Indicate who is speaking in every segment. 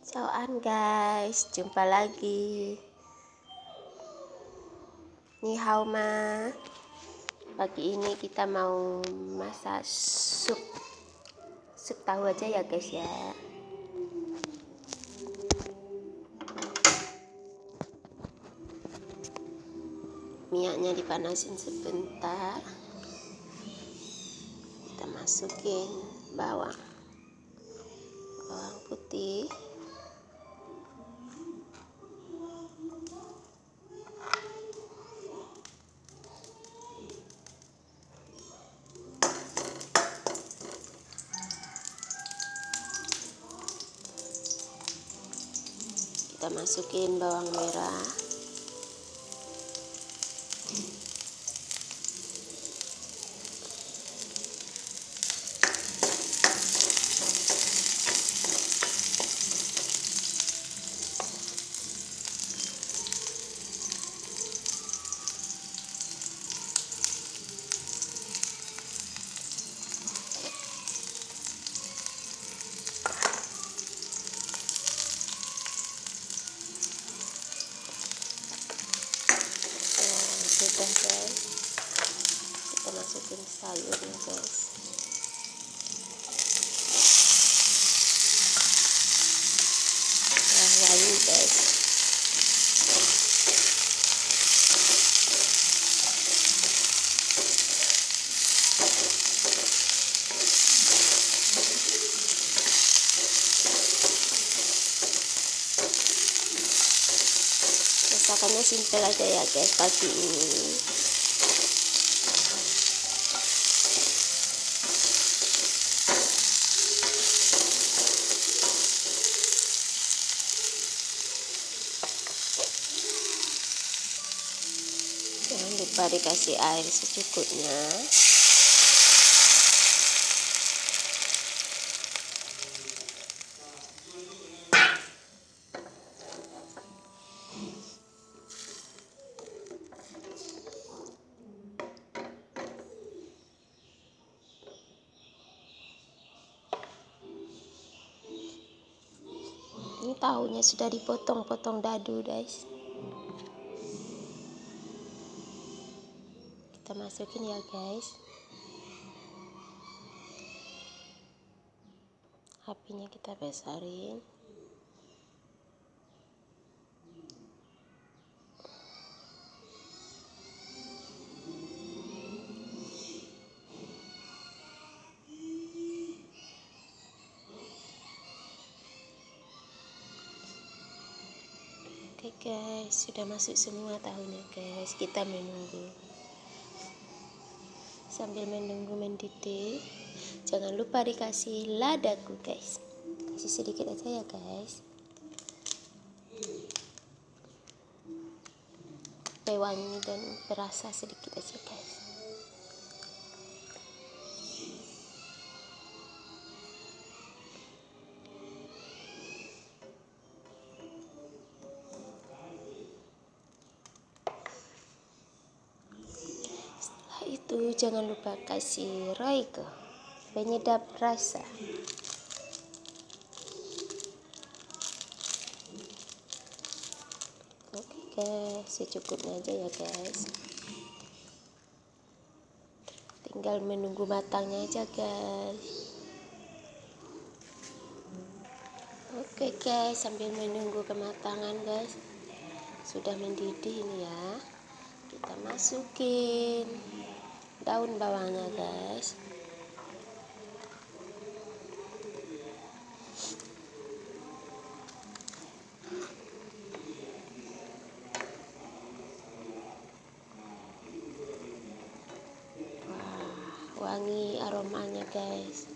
Speaker 1: Ciaoan guys, jumpa lagi. Ni hao ma. Pagi ini kita mau masak sup tahu aja ya guys ya. Minyaknya dipanasin sebentar. Kita masukin bawang putih, kita masukin bawang merah, sudah guys, kita masukin sayurnya guys. Wangi guys. Masakannya simple aja ya guys pagi ini. Jangan lupa dikasih air secukupnya. Ini tahunya sudah dipotong-potong dadu guys. Kita masukin ya guys. Apinya kita besarin. Oke guys, sudah masuk semua tahunya guys. Kita menunggu. Sambil menunggu mendidih, jangan lupa dikasih ladaku guys. Kasih sedikit aja ya guys. Supaya wangi dan berasa sedikit aja guys. Itu jangan lupa kasih roiko, penyedap rasa. Oke guys, secukupnya aja ya guys. Tinggal menunggu matangnya aja guys. Oke guys, sambil menunggu kematangan guys, sudah mendidih ini ya. Kita masukin daun bawangnya guys. Wah, wangi aromanya guys.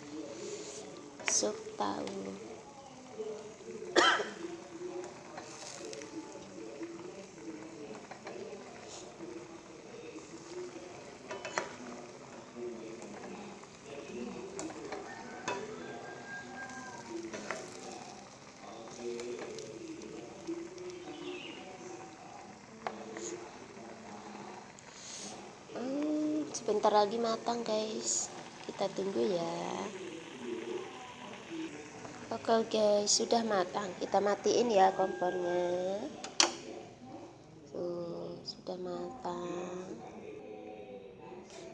Speaker 1: Sup tahu. Sebentar lagi matang guys, kita tunggu ya. Oke guys, sudah matang. Kita matiin ya kompornya. Tuh, sudah matang.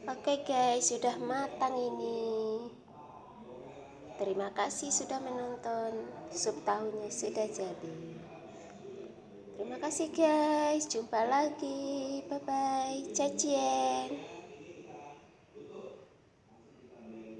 Speaker 1: Oke guys, sudah matang ini. Terima kasih sudah menonton. Sup tahunya sudah jadi. Terima kasih guys, jumpa lagi. Bye bye. Cacian.